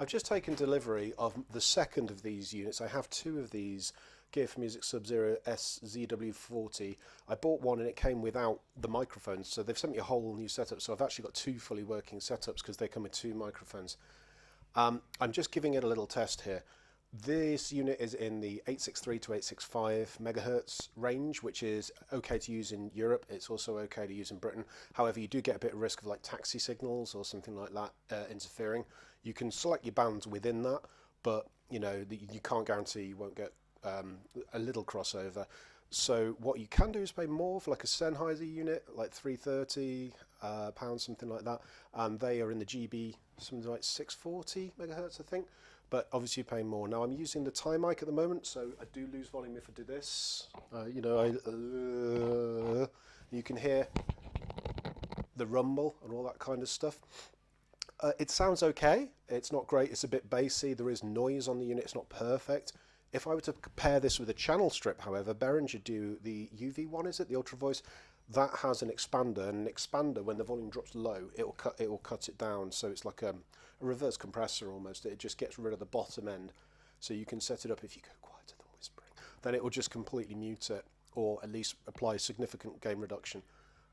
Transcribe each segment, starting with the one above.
I've just taken delivery of the second of these units. I have two of these Gear4Music SubZero SZW 40. I bought one and it came without the microphones, so they've sent me a whole new setup. So I've actually got two fully working setups because they come with two microphones. I'm just giving it a little test here. This unit is in the 863 to 865 megahertz range, which is okay to use in Europe. It's also okay to use in Britain. However, you do get a bit of risk of like taxi signals or something like that interfering. You can select your bands within that, but you know you can't guarantee you won't get a little crossover. So what you can do is pay more for like a Sennheiser unit, like £330, something like that, and they are in the GB, something like 640 megahertz, I think. But obviously you pay more. Now I'm using the tie mic at the moment, so I do lose volume if I do this. You can hear the rumble and all that kind of stuff. It sounds okay. It's not great. It's a bit bassy. There is noise on the unit. It's not perfect. If I were to compare this with a channel strip, however, Behringer do the UV one, is it? The Ultra Voice. That has an expander, and an expander, when the volume drops low, it will cut it down. So it's like a reverse compressor almost. It just gets rid of the bottom end. So you can set it up if you go quieter than whispering. Then it will just completely mute it, or at least apply significant gain reduction.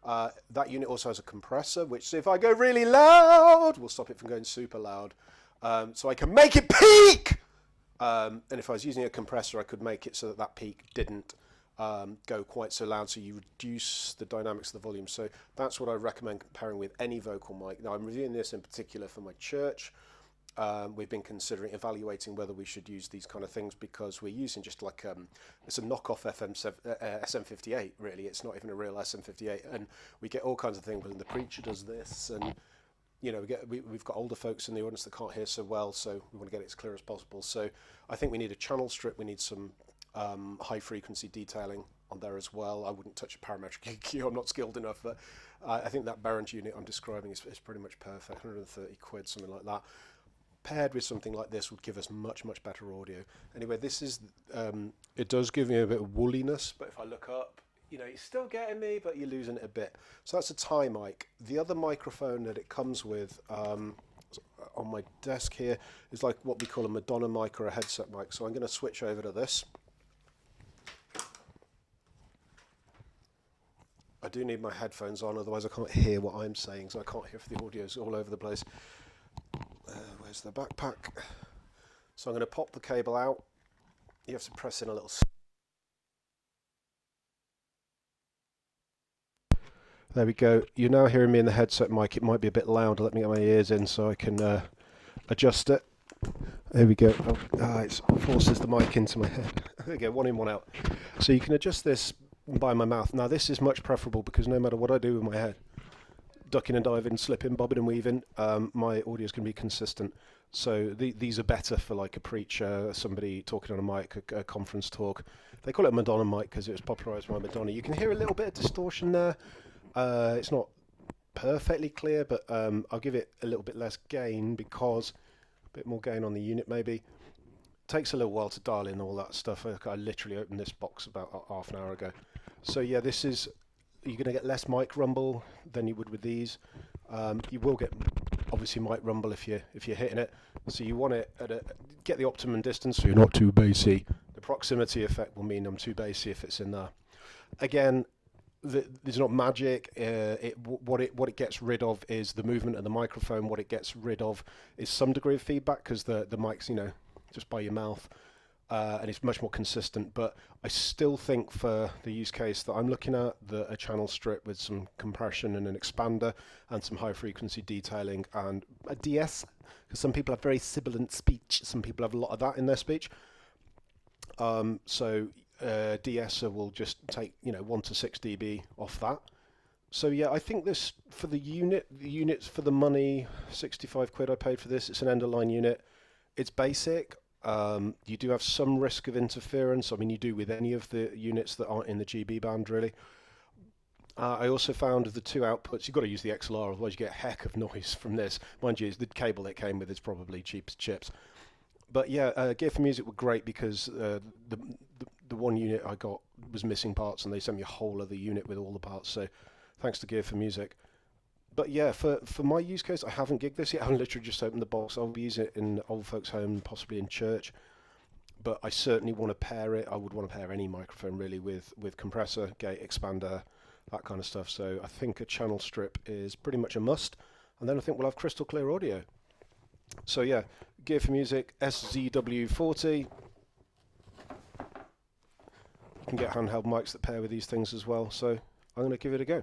That unit also has a compressor, which if I go really loud, will stop it from going super loud. So I can make it peak! And if I was using a compressor, I could make it so that that peak didn't go quite so loud, so you reduce the dynamics of the volume. So that's what I recommend comparing with any vocal mic. Now I'm reviewing this in particular for my church. We've been considering evaluating whether we should use these kind of things because we're using just like it's a knockoff SM58 really. It's not even a real SM58, and we get all kinds of things when the preacher does this, and you know we've got older folks in the audience that can't hear so well, so we want to get it as clear as possible. So I think we need a channel strip, we need some high frequency detailing on there as well. I wouldn't touch a parametric EQ, I'm not skilled enough, but I think that Behringer unit I'm describing is pretty much perfect. 130 quid, something like that, paired with something like this would give us much better audio. Anyway, this is it does give me a bit of woolliness, but if I look up, you know, you're still getting me, but you're losing it a bit. So that's a tie mic. The other microphone that it comes with on my desk here is like what we call a Madonna mic or a headset mic. So I'm going to switch over to this. I do need my headphones on, otherwise I can't hear what I'm saying, so I can't hear if the audio's all over the place. Where's the backpack? So I'm going to pop the cable out. You have to press in a little. There we go. You're now hearing me in the headset mic. It might be a bit loud. Let me get my ears in so I can adjust it. There we go. It forces the mic into my head. There we go, one in, one out. So you can adjust this by my mouth. Now this is much preferable because no matter what I do with my head, ducking and diving, slipping, bobbing and weaving, my audio is going to be consistent. So these are better for like a preacher, somebody talking on a mic, a conference talk. They call it a Madonna mic because it was popularised by Madonna. You can hear a little bit of distortion there. It's not perfectly clear, but I'll give it a little bit less gain because a bit more gain on the unit maybe. Takes a little while to dial in all that stuff. I literally opened this box about half an hour ago. So yeah, this is, you're going to get less mic rumble than you would with these. You will get obviously mic rumble if you're hitting it. So you want it at get the optimum distance so you're not too bassy. The proximity effect will mean I'm too bassy if it's in there. Again, there's not magic. What it gets rid of is the movement of the microphone. What it gets rid of is some degree of feedback because the mic's, you know, just by your mouth. And it's much more consistent, but I still think for the use case that I'm looking at, a channel strip with some compression and an expander and some high frequency detailing and a DS, because some people have very sibilant speech, some people have a lot of that in their speech. So DS will just take 1 to 6 dB off that. So yeah, I think this for the units for the money, 65 quid I paid for this. It's an end of line unit. It's basic. You do have some risk of interference. I mean, you do with any of the units that aren't in the GB band, really. I also found of the two outputs, you've got to use the XLR, otherwise you get a heck of noise from this. Mind you, the cable it came with is probably cheap as chips. But yeah, Gear4Music were great because the one unit I got was missing parts, and they sent me a whole other unit with all the parts. So thanks to Gear4Music. But yeah, for my use case, I haven't gigged this yet. I haven't literally just opened the box. I'll be using it in old folks' home, possibly in church. But I certainly want to pair it. I would want to pair any microphone really with compressor, gate, expander, that kind of stuff. So I think a channel strip is pretty much a must. And then I think we'll have crystal clear audio. So yeah, Gear4Music SZW 40. You can get handheld mics that pair with these things as well. So I'm going to give it a go.